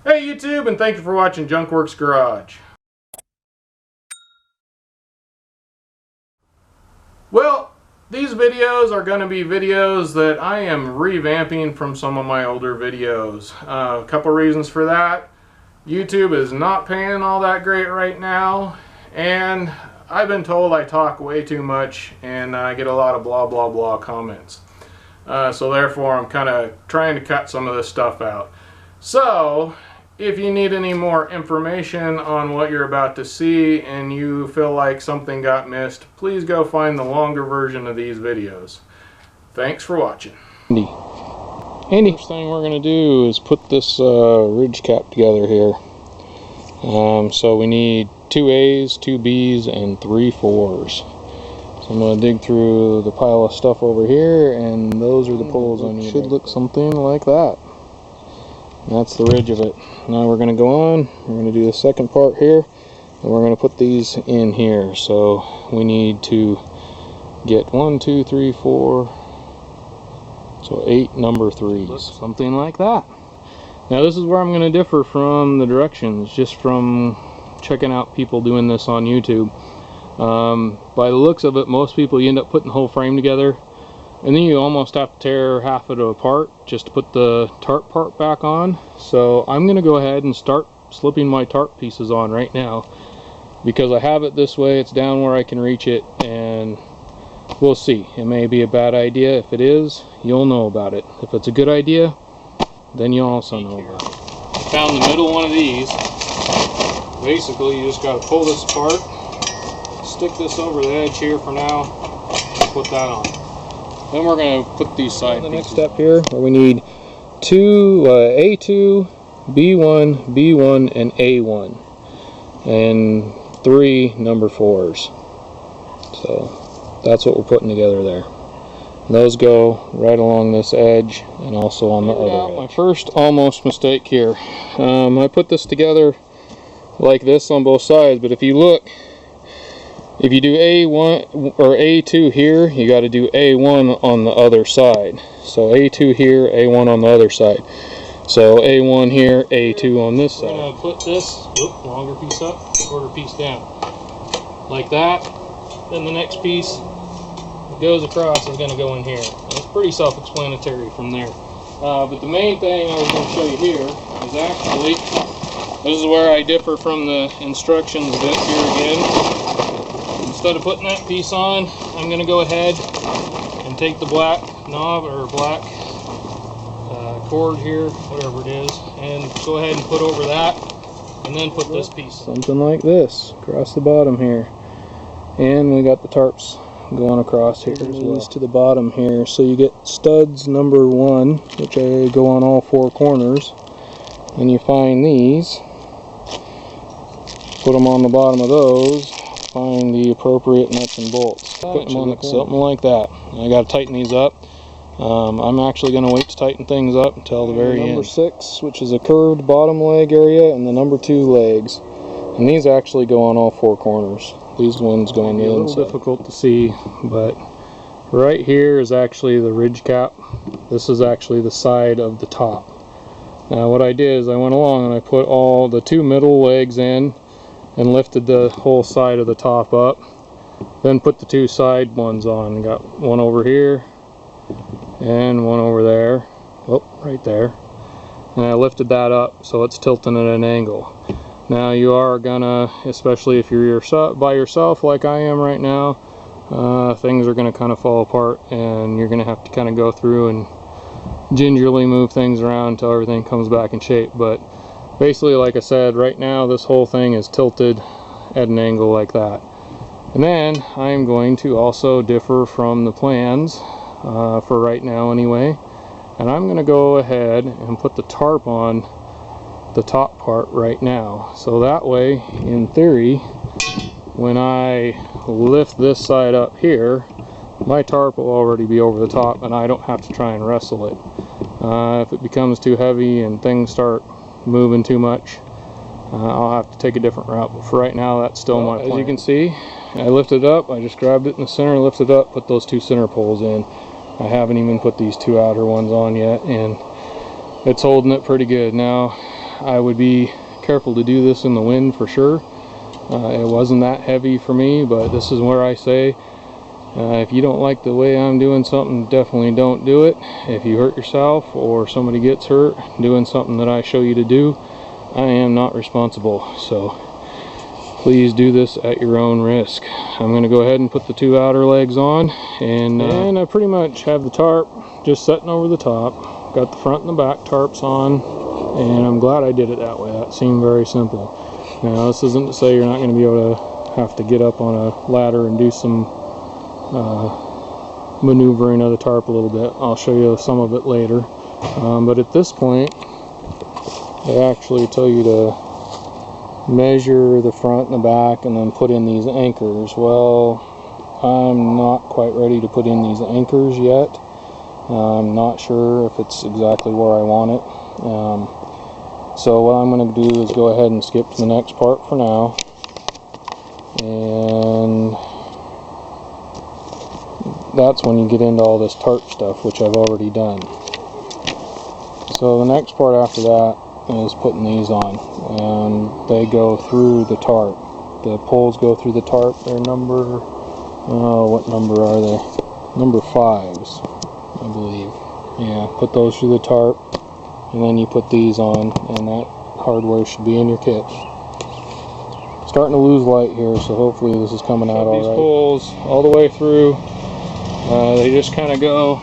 Hey YouTube, and thank you for watching Junkworks Garage. Well, these videos are going to be videos that I am revamping from some of my older videos. A couple reasons for that. YouTube is not paying all that great right now, and I've been told I talk way too much and I get a lot of blah blah blah comments. So therefore I'm kind of trying to cut some of this stuff out. So if you need any more information on what you're about to see and you feel like something got missed, please go find the longer version of these videos. Thanks for watching. Andy, first thing we're going to do is put this ridge cap together here. So we need 2 A's, 2 B's, and 3 4's. So I'm going to dig through the pile of stuff over here, and those are the poles I need. Should look something like that. That's the ridge of it. Now we're going to go on, we're going to do the second part here, and we're going to put these in here. So we need to get 1, 2, 3, 4, so 8 number 3s. Something like that. Now this is where I'm going to differ from the directions, just from checking out people doing this on YouTube. By the looks of it, most people, you end up putting the whole frame together, and then you almost have to tear half of it apart just to put the tarp part back on. So I'm going to go ahead and start slipping my tarp pieces on right now, because I have it this way, it's down where I can reach it, and we'll see. It may be a bad idea. If it is, you'll know about it. If it's a good idea, then you'll also know about it. I found the middle one of these. Basically, you just got to pull this apart, stick this over the edge here for now, put that on. Then we're going to put these side pieces. The next step here, where we need A2, B1, B1, and A1, and 3 number 4's. So that's what we're putting together there. And those go right along this edge and also on the other edge. My first almost mistake here. I put this together like this on both sides, but if you look, if you do A1 or A2 here, you got to do A1 on the other side. So A2 here, A1 on the other side. So A1 here, A2 on this side. We're going to put this longer piece up, shorter piece down. Like that. Then the next piece that goes across is going to go in here. And it's pretty self-explanatory from there. But the main thing I was going to show you here is actually, this is where I differ from the instructions bit here again. Instead of putting that piece on, I'm going to go ahead and take the black knob or black cord here, whatever it is, and go ahead and put over that, and then put this piece on. Something like this across the bottom here, and we got the tarps going across here as well to the bottom here. So you get studs number 1, which go on all 4 corners, and you find these, put them on the bottom of those, find the appropriate nuts and bolts, put them on something like that. I got to tighten these up. I'm actually going to wait to tighten things up until the very end. Number 6, which is a curved bottom leg area, and the number 2 legs, and these actually go on all 4 corners. These ones go on the inside. A little difficult to see, but right here is actually the ridge cap. This is actually the side of the top. Now what I did is I went along and I put all the 2 middle legs in and lifted the whole side of the top up, then put the 2 side ones on. Got one over here and one over there, right there, and I lifted that up so it's tilting at an angle. Now you are gonna, especially if you're by yourself like I am right now, things are gonna kind of fall apart, and you're gonna have to kind of go through and gingerly move things around until everything comes back in shape. But basically, like I said, right now this whole thing is tilted at an angle like that. And then I'm going to also differ from the plans for right now anyway, and I'm going to go ahead and put the tarp on the top part right now. So that way, in theory, when I lift this side up here, my tarp will already be over the top and I don't have to try and wrestle it. If it becomes too heavy and things start moving too much, I'll have to take a different route, but for right now that's still my plan. As you can see, I lifted it up, I just grabbed it in the center, lifted it up, put those 2 center poles in. I haven't even put these 2 outer ones on yet, and it's holding it pretty good. Now I would be careful to do this in the wind for sure. It wasn't that heavy for me, but this is where I say, if you don't like the way I'm doing something, definitely don't do it. If you hurt yourself or somebody gets hurt doing something that I show you to do, I am not responsible. So please do this at your own risk. I'm going to go ahead and put the 2 outer legs on, and I pretty much have the tarp just setting over the top. Got the front and the back tarps on, and I'm glad I did it that way. That seemed very simple. Now, this isn't to say you're not going to be able to have to get up on a ladder and do some maneuvering of the tarp a little bit. I'll show you some of it later. But at this point, they actually tell you to measure the front and the back and then put in these anchors. Well, I'm not quite ready to put in these anchors yet. I'm not sure if it's exactly where I want it. So what I'm going to do is go ahead and skip to the next part for now. And that's when you get into all this tarp stuff, which I've already done. So the next part after that is putting these on, and they go through the tarp. The poles go through the tarp. They're number, what number are they? Number 5s, I believe. Yeah, put those through the tarp, and then you put these on, and that hardware should be in your kit. Starting to lose light here, so hopefully this is coming out all right. These poles all the way through. They just kind of go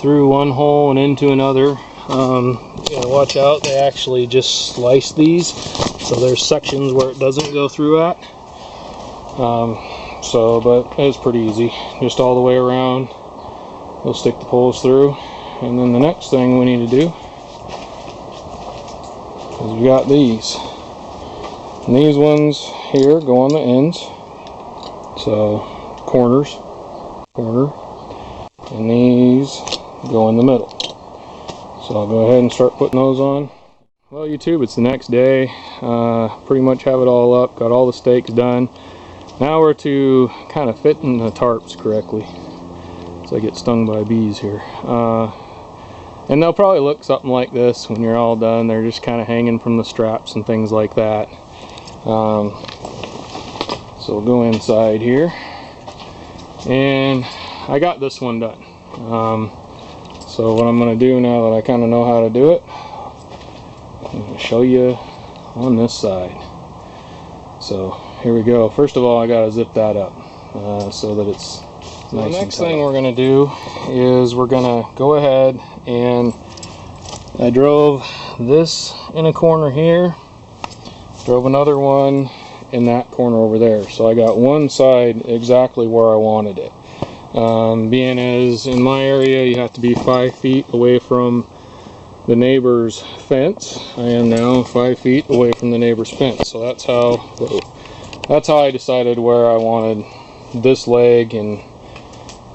through one hole and into another. You gotta watch out, they actually just slice these, so there's sections where it doesn't go through at. But it's pretty easy, just all the way around. We'll stick the poles through, and then the next thing we need to do is we got these. And these ones here go on the ends, so corner, and these go in the middle. So I'll go ahead and start putting those on. Well, YouTube, it's the next day. Pretty much have it all up, got all the stakes done. Now we're to kind of fitting the tarps correctly, so I get stung by bees here. And they'll probably look something like this when you're all done. They're just kind of hanging from the straps and things like that. So we'll go inside here, and I got this one done. So what I'm going to do now that I kind of know how to do it, I'm going to show you on this side. So here we go. First of all, I got to zip that up so that it's nice. The next thing we're going to do is we're going to go ahead, and I drove this in a corner here, drove another one in that corner over there. So I got one side exactly where I wanted it. Being as in my area you have to be 5 feet away from the neighbor's fence. I am now 5 feet away from the neighbor's fence. So that's how I decided where I wanted this leg and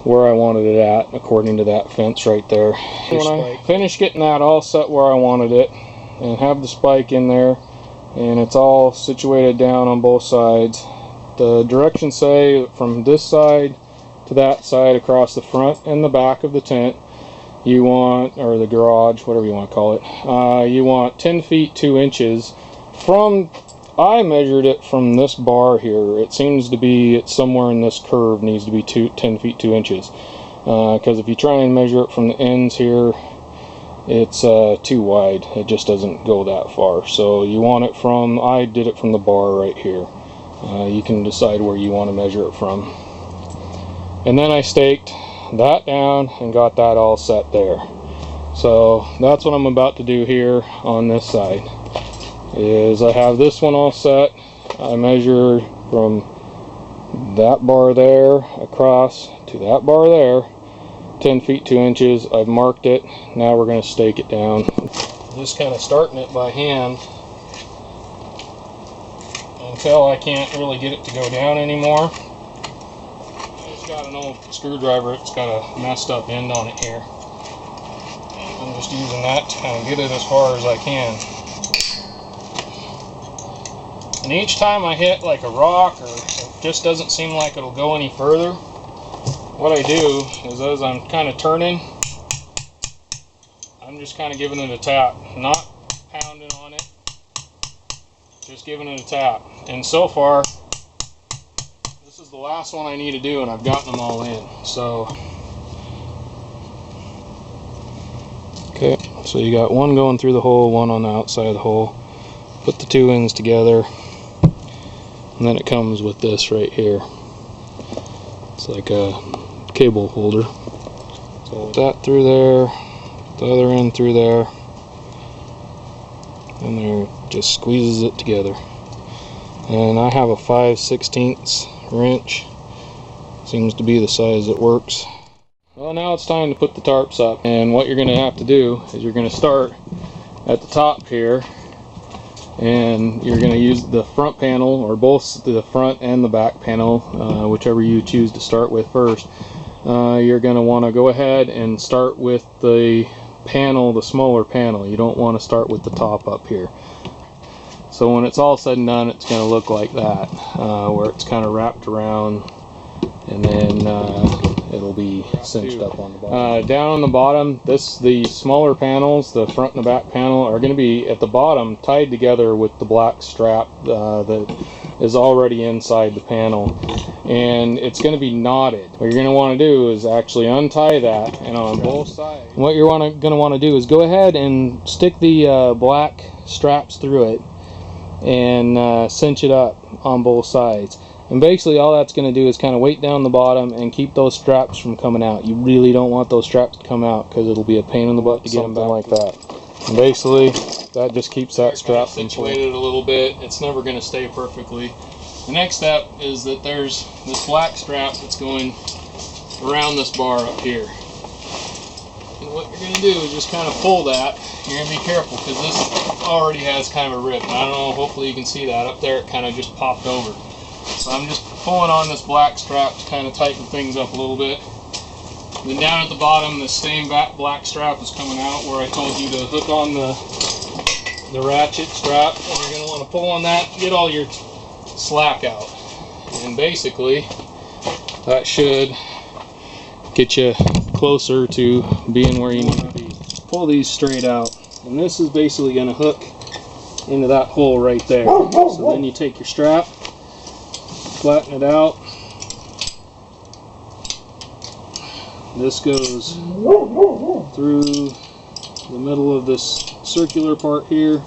where I wanted it at according to that fence right there. When I finished getting that all set where I wanted it and have the spike in there, and it's all situated down on both sides, the directions say from this side to that side across the front and the back of the tent you want, or the garage, whatever you want to call it, you want 10 feet 2 inches from, I measured it from this bar here. It seems to be, it's somewhere in this curve needs to be 10 feet 2 inches, because if you try and measure it from the ends here, it's too wide. It just doesn't go that far. So you want it from, I did it from the bar right here. You can decide where you want to measure it from. And then I staked that down and got that all set there. So that's what I'm about to do here on this side. Is I have this one all set. I measure from that bar there across to that bar there, 10 feet 2 inches. I've marked it. Now we're going to stake it down. Just kind of starting it by hand until I can't really get it to go down anymore. It's got an old screwdriver. It's got a messed up end on it here. I'm just using that to kind of get it as far as I can. And each time I hit like a rock, or it just doesn't seem like it'll go any further, what I do is as I'm kind of turning, I'm just kind of giving it a tap, not pounding pounding on it, just giving it a tap. And so far, this is the last one I need to do, and I've gotten them all in. So, okay, so you got one going through the hole, one on the outside of the hole. Put the two ends together, and then it comes with this right here. It's like a cable holder. So put that through there, the other end through there, and there, just squeezes it together. And I have a 5/16 wrench. Seems to be the size that works. Well, now it's time to put the tarps up, and what you're going to have to do is you're going to start at the top here, and you're going to use the front panel, or both the front and the back panel, whichever you choose to start with first. You're going to want to go ahead and start with the panel, the smaller panel. You don't want to start with the top up here. So when it's all said and done, it's going to look like that, where it's kind of wrapped around, and then it'll be cinched up on the bottom. Down on the bottom, the smaller panels, the front and the back panel, are going to be at the bottom tied together with the black strap that is already inside the panel, and it's going to be knotted. What you're going to want to do is actually untie that, and on both sides, what you're going to want to do is go ahead and stick the black straps through it and cinch it up on both sides. And basically all that's going to do is kind of weight down the bottom and keep those straps from coming out. You really don't want those straps to come out, because it'll be a pain in the butt to get them back like that. And basically that just keeps that strap situated a little bit. It's never going to stay perfectly. The next step is that there's this black strap that's going around this bar up here. And what you're going to do is just kind of pull that. You're going to be careful, because this already has kind of a rip. I don't know, hopefully you can see that. Up there it kind of just popped over. So I'm just pulling on this black strap to kind of tighten things up a little bit. And then down at the bottom, the same black strap is coming out, where I told you to hook on the ratchet strap. And you're going to want to pull on that, get all your slack out. And basically, that should get you closer to being where you need to be. Pull these straight out. And this is basically going to hook into that hole right there. So then you take your strap, flatten it out. This goes through the middle of this circular part here,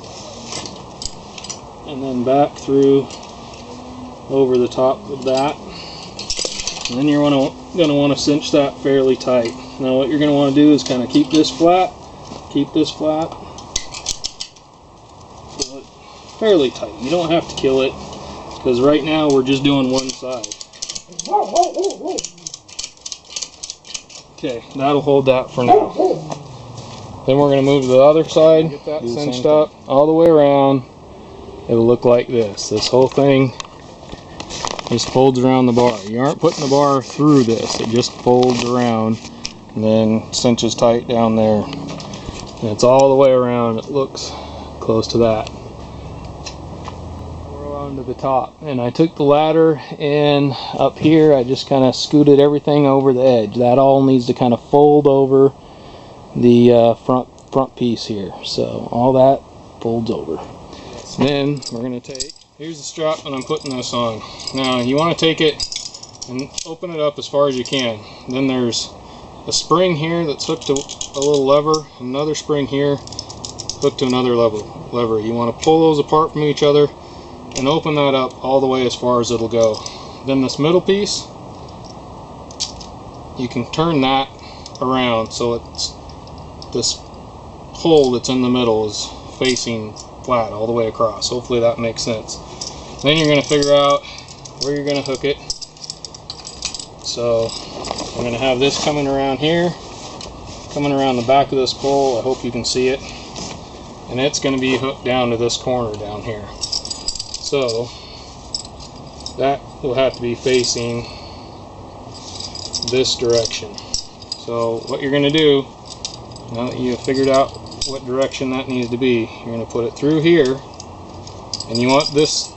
and then back through over the top of that. And then you're going to want to cinch that fairly tight. Now what you're going to want to do is kind of keep this flat, pull it fairly tight. You don't have to kill it, because right now we're just doing one side. Okay, that'll hold that for now. Then we're going to move to the other side, get that cinched up all the way around. It'll look like this. This whole thing just folds around the bar. You aren't putting the bar through this, it just folds around and then cinches tight down there. And it's all the way around. It looks close to that. To the top, and I took the ladder, and up here I just kind of scooted everything over the edge. That all needs to kind of fold over the front piece here, so all that folds over. Then we're going to take, here's the strap that I'm putting this on. Now you want to take it and open it up as far as you can. Then there's a spring here that's hooked to a little lever, another spring here hooked to another lever. You want to pull those apart from each other and open that up all the way as far as it'll go. Then this middle piece, you can turn that around so it's this hole that's in the middle is facing flat all the way across. Hopefully that makes sense. Then you're going to figure out where you're going to hook it. So I'm going to have this coming around here, coming around the back of this pole. I hope you can see it. And it's going to be hooked down to this corner down here. So that will have to be facing this direction. So what you're going to do, now that you have figured out what direction that needs to be, you're going to put it through here, and you want this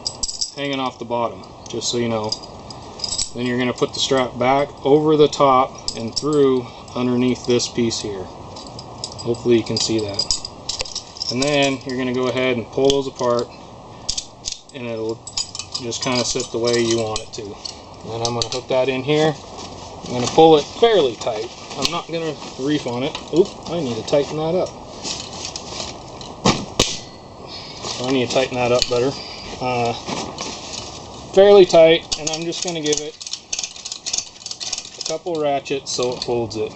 hanging off the bottom, just so you know. Then you're going to put the strap back over the top and through underneath this piece here. Hopefully you can see that. And then you're going to go ahead and pull those apart, and it'll just kind of sit the way you want it to. And I'm going to hook that in here. I'm going to pull it fairly tight. I'm not going to reef on it. Oop, I need to tighten that up. So I need to tighten that up better. Fairly tight, and I'm just going to give it a couple ratchets so it holds it.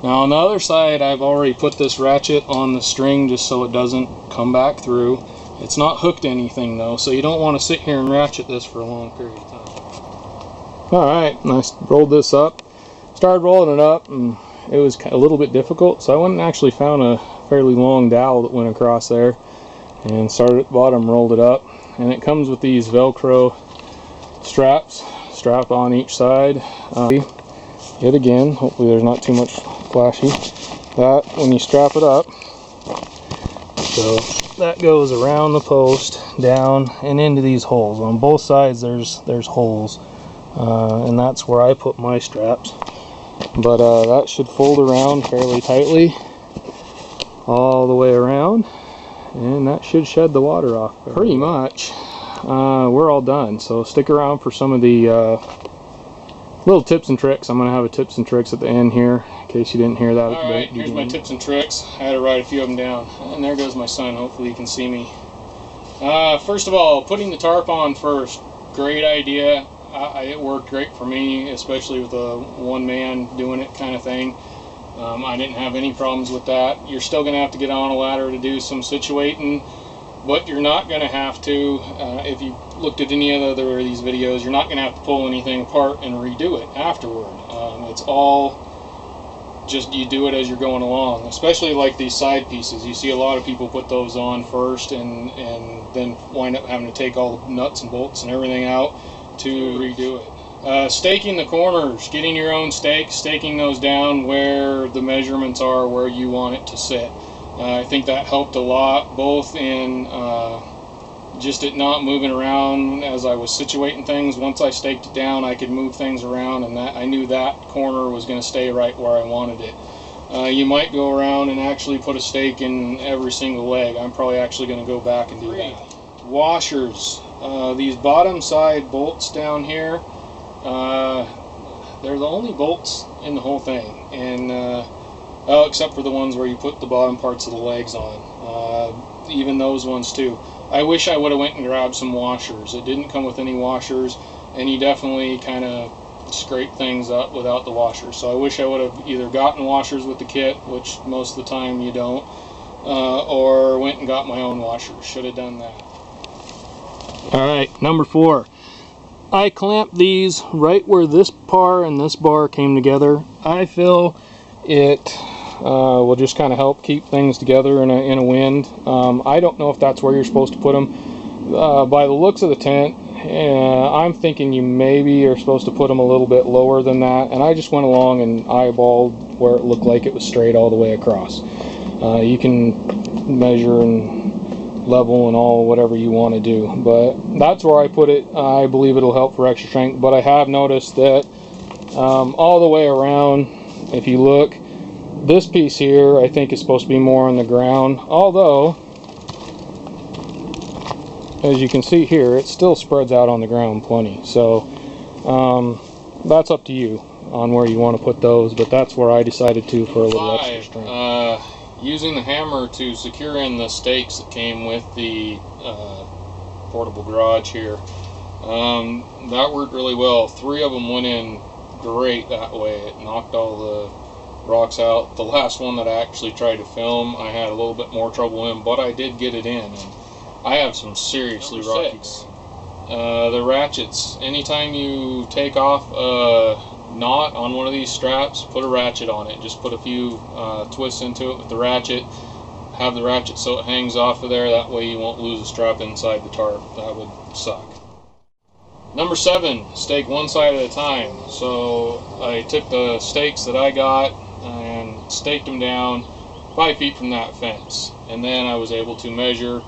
Now on the other side, I've already put this ratchet on the string just so it doesn't come back through. It's not hooked to anything though, so you don't want to sit here and ratchet this for a long period of time. Alright, I rolled this up. Started rolling it up, and it was a little bit difficult, so I went and actually found a fairly long dowel that went across there and started at the bottom, rolled it up. And it comes with these Velcro straps, strap on each side. Yet again, hopefully there's not too much flashy. That, when you strap it up, so that goes around the post, down, and into these holes. On both sides there's holes, and that's where I put my straps. But that should fold around fairly tightly all the way around, and that should shed the water off. Pretty much, we're all done. So stick around for some of the little tips and tricks. I'm going to have a tips and tricks at the end here, in case you didn't hear that. Alright, here's my tips and tricks. I had to write a few of them down. And there goes my son. Hopefully you can see me. First of all, putting the tarp on first. Great idea. It worked great for me, especially with a one-man doing it kind of thing. I didn't have any problems with that. You're still going to have to get on a ladder to do some situating, but you're not going to have to, if you looked at any other of these videos, you're not going to have to pull anything apart and redo it afterward. It's all just, you do it as you're going along, especially like these side pieces. You see a lot of people put those on first and then wind up having to take all the nuts and bolts and everything out to redo it. Staking the corners, getting your own stakes, staking those down where the measurements are, where you want it to sit. I think that helped a lot, both in just it not moving around as I was situating things. Once I staked it down, I could move things around, and that I knew that corner was going to stay right where I wanted it. You might go around and actually put a stake in every single leg. I'm probably actually going to go back and do that. Washers. These bottom side bolts down here, they're the only bolts in the whole thing, and except for the ones where you put the bottom parts of the legs on. Even those ones too. I wish I would have went and grabbed some washers. It didn't come with any washers, and you definitely kind of scrape things up without the washers. So I wish I would have either gotten washers with the kit, which most of the time you don't, or went and got my own washers. Should have done that. Alright, number 4. I clamped these right where this bar and this bar came together. I feel it will just kind of help keep things together in a wind. I don't know if that's where you're supposed to put them. By the looks of the tent, I'm thinking you maybe are supposed to put them a little bit lower than that, and I just went along and eyeballed where it looked like it was straight all the way across. You can measure and level and all whatever you want to do, but that's where I put it. I believe it'll help for extra strength, but I have noticed that all the way around, if you look, this piece here I think is supposed to be more on the ground, although as you can see here, it still spreads out on the ground plenty. So that's up to you on where you want to put those, but that's where I decided to for a little extra strength. Using the hammer to secure in the stakes that came with the portable garage here. That worked really well. 3 of them went in great that way. It knocked all the rocks out. The last one that I actually tried to film, I had a little bit more trouble in, but I did get it in. And I have some seriously rocky ground. The ratchets. Anytime you take off a knot on one of these straps, put a ratchet on it. Just put a few twists into it with the ratchet. Have the ratchet so it hangs off of there. That way you won't lose a strap inside the tarp. That would suck. Number 7, stake one side at a time. So I took the stakes that I got and staked them down 5 feet from that fence, and then I was able to measure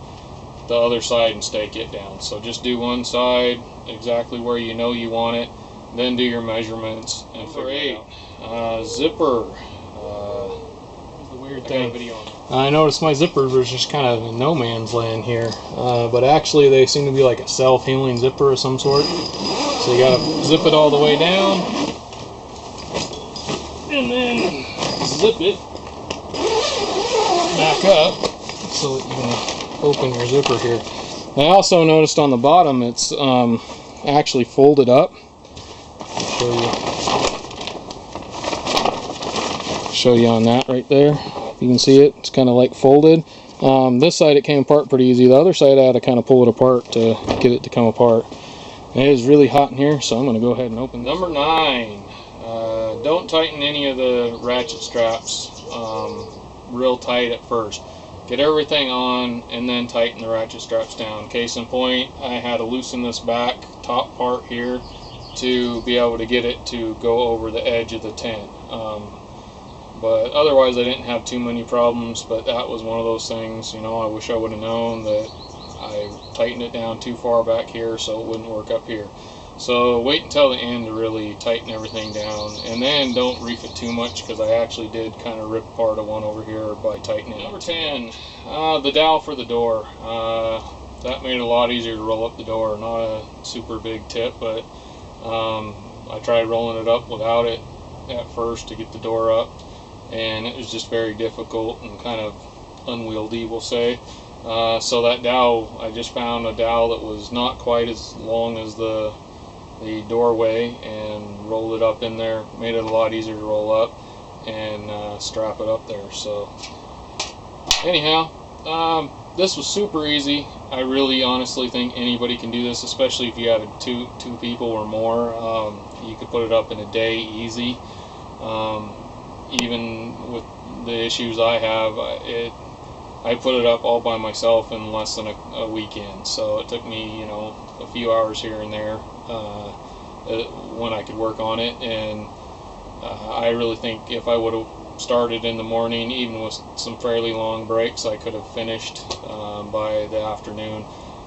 the other side and stake it down. So just do one side exactly where you know you want it, then do your measurements and figure it out. Zipper. The weird thing. I got a video on it. I noticed my zippers were just kind of in no man's land here, but actually they seem to be like a self-healing zipper of some sort. So you gotta zip it all the way down, and then zip it back up so that you can open your zipper here. I also noticed on the bottom it's actually folded up. Show you on that right there. You can see it, it's kind of like folded. This side it came apart pretty easy. The other side I had to kind of pull it apart to get it to come apart. And it is really hot in here, so I'm going to go ahead and open this. Number 9, don't tighten any of the ratchet straps real tight at first. Get everything on and then tighten the ratchet straps down. Case in point, I had to loosen this back top part here to be able to get it to go over the edge of the tent. But otherwise I didn't have too many problems, but that was one of those things, you know, I wish I would have known that I tightened it down too far back here so it wouldn't work up here. So wait until the end to really tighten everything down, and then don't reef it too much, because I actually did kind of rip part of one over here by tightening it. Number 10, the dowel for the door. That made it a lot easier to roll up the door. Not a super big tip, but I tried rolling it up without it at first to get the door up, and it was just very difficult and kind of unwieldy, we'll say. So that dowel, I just found a dowel that was not quite as long as the doorway, and rolled it up in there. Made it a lot easier to roll up and strap it up there. So anyhow, this was super easy. I really honestly think anybody can do this, especially if you have two people or more. You could put it up in a day easy. Even with the issues I have, I put it up all by myself in less than a weekend. So it took me, you know, a few hours here and there when I could work on it. And I really think if I would have started in the morning, even with some fairly long breaks, I could have finished by the afternoon.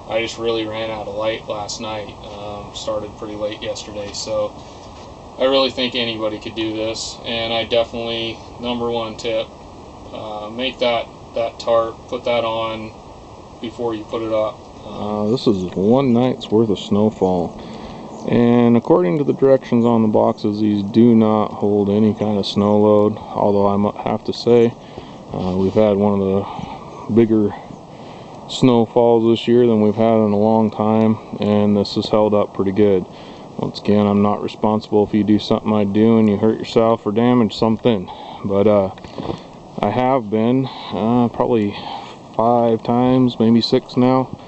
I just really ran out of light last night. Started pretty late yesterday, so I really think anybody could do this. And I definitely, number 1 tip, make that tarp, put that on before you put it up. This is 1 night's worth of snowfall, and according to the directions on the boxes, these do not hold any kind of snow load. Although I have to say, we've had one of the bigger snowfalls this year than we've had in a long time, and this has held up pretty good. Once again, I'm not responsible if you do something I do and you hurt yourself or damage something, but I have been probably 5 times, maybe 6 now,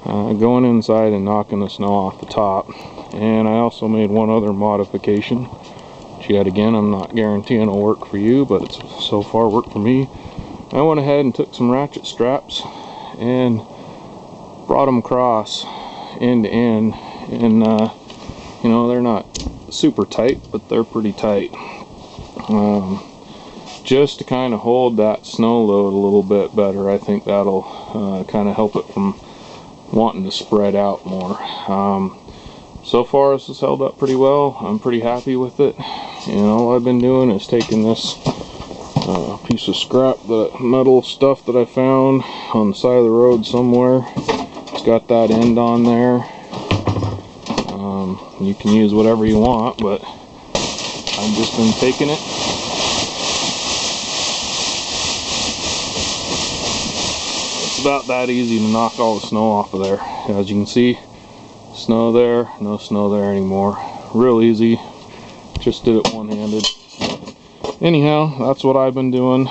going inside and knocking the snow off the top. And I also made one other modification, which yet again I'm not guaranteeing it'll work for you, but it's so far worked for me. I went ahead and took some ratchet straps and brought them across end to end, and you know, they're not super tight, but they're pretty tight, just to kind of hold that snow load a little bit better. I think that'll kind of help it from wanting to spread out more. So far this has held up pretty well. I'm pretty happy with it, and all I've been doing is taking this piece of scrap, the metal stuff that I found on the side of the road somewhere. It's got that end on there. You can use whatever you want, but I've just been taking it. It's about that easy to knock all the snow off of there. As you can see, snow there, no snow there anymore. Real easy. Just did it one-handed. Anyhow, that's what I've been doing,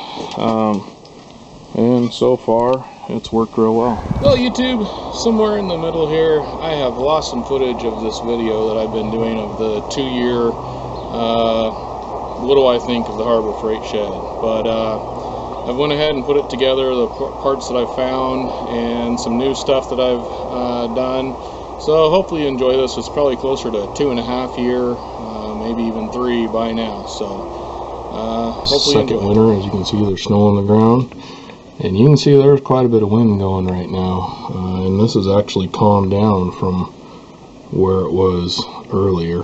and so far it's worked real well. Well, YouTube, somewhere in the middle here, I have lost some footage of this video that I've been doing of the 2-year what do I think of the Harbor Freight Shed. But I went ahead and put it together, the parts that I found and some new stuff that I've done. So hopefully you enjoy this. It's probably closer to 2.5 year, maybe even 3 by now. So hopefully second winter, as you can see, there's snow on the ground, and you can see there's quite a bit of wind going right now, and this has actually calmed down from where it was earlier.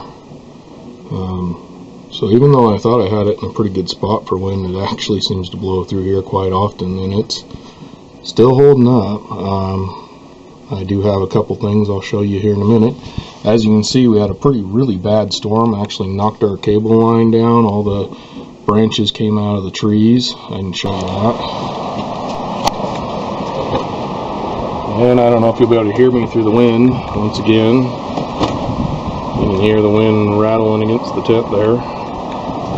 So even though I thought I had it in a pretty good spot for wind, it actually seems to blow through here quite often, and it's still holding up. I do have a couple things I'll show you here in a minute. As you can see, we had a really bad storm. Actually knocked our cable line down. All the branches came out of the trees. I can show you that. And I don't know if you'll be able to hear me through the wind once again. You can hear the wind rattling against the tip there.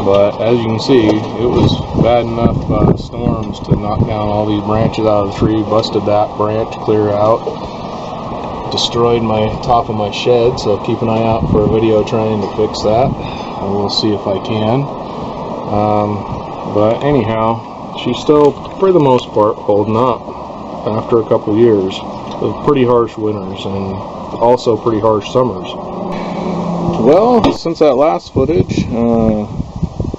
But as you can see, it was bad enough storms to knock down all these branches out of the tree, busted that branch clear out, destroyed my top of my shed, so keep an eye out for a video trying to fix that. I will see if I can. But anyhow, she's still, for the most part, holding up after a couple years of pretty harsh winters and also pretty harsh summers. Well, since that last footage,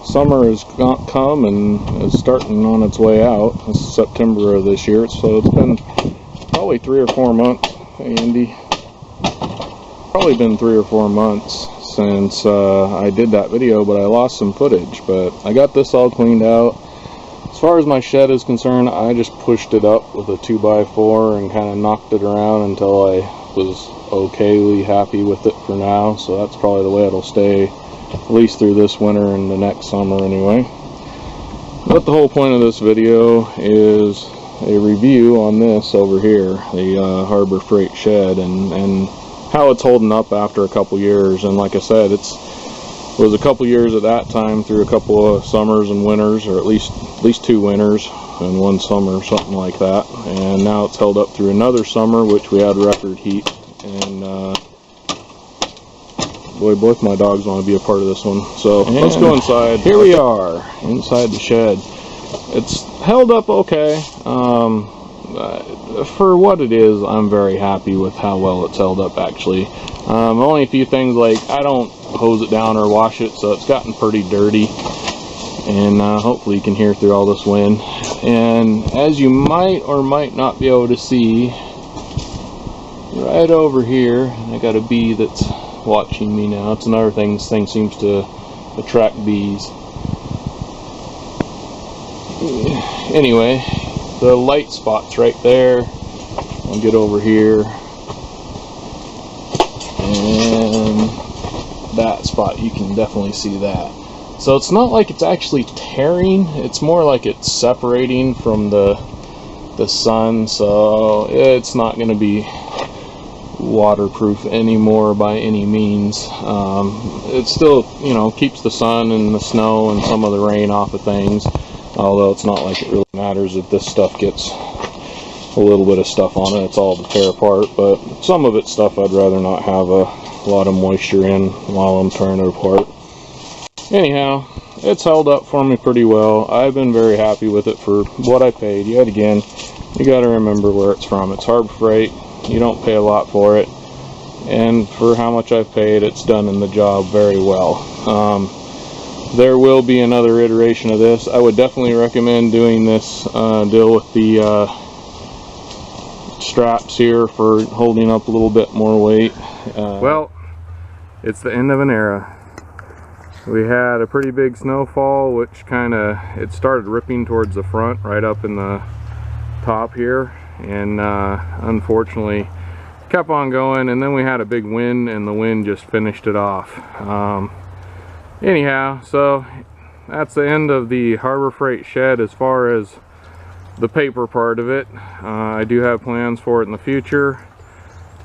summer has come and is starting on its way out. It's September of this year, so it's been probably 3 or 4 months. Hey, Andy. Probably been 3 or 4 months since I did that video, but I lost some footage. But I got this all cleaned out. As far as my shed is concerned, I just pushed it up with a 2x4 and kind of knocked it around until I was okayly happy with it for now. So that's probably the way it'll stay, at least through this winter and the next summer anyway. But the whole point of this video is a review on this over here, the Harbor Freight shed, and how it's holding up after a couple years. And like I said, it was a couple years at that time through a couple of summers and winters, or at least 2 winters and 1 summer, something like that. And now it's held up through another summer, which we had record heat. And boy, both my dogs want to be a part of this one. So let's go inside. Here we are, inside the shed. It's held up okay. For what it is, I'm very happy with how well it's held up, actually. Only a few things, like I don't hose it down or wash it, so it's gotten pretty dirty. And hopefully you can hear through all this wind. And as you might or might not be able to see, right over here, I got a bee that's watching me now. It's another thing, this thing seems to attract bees. Anyway, the light spot's right there. I'll get over here, and that spot, you can definitely see that. So it's not like it's actually tearing, it's more like it's separating from the sun, so it's not going to be waterproof anymore by any means. It still, you know, keeps the sun and the snow and some of the rain off of things, although it's not like it really matters if this stuff gets a little bit of stuff on it. It's all to tear apart, but some of it's stuff I'd rather not have a lot of moisture in while I'm tearing it apart. Anyhow, it's held up for me pretty well. I've been very happy with it for what I paid. Yet again, you got to remember where it's from. It's Harbor Freight. You don't pay a lot for it, and for how much I've paid, it's done in the job very well. There will be another iteration of this. I would definitely recommend doing this deal with the straps here for holding up a little bit more weight. Well, it's the end of an era. We had a pretty big snowfall, which it started ripping towards the front, right up in the top here, and unfortunately kept on going, and then we had a big wind, and the wind just finished it off. Anyhow, so that's the end of the Harbor Freight shed as far as the paper part of it. I do have plans for it in the future,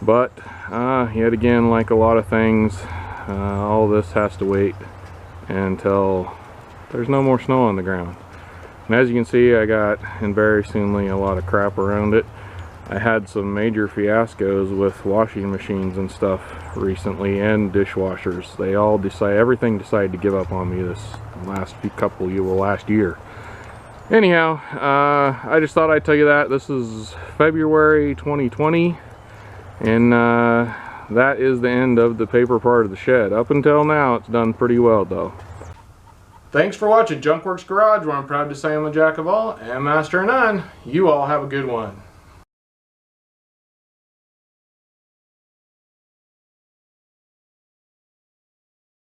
but yet again, like a lot of things, all this has to wait until there's no more snow on the ground. And as you can see, I got embarrassingly a lot of crap around it. I had some major fiascos with washing machines and stuff recently, and dishwashers. They all everything decided to give up on me this last year. Anyhow, I just thought I'd tell you that. This is February 2020, and that is the end of the paper part of the shed. Up until now, it's done pretty well though. Thanks for watching Junkworks Garage, where I'm proud to say I'm a jack of all and master of none. You all have a good one.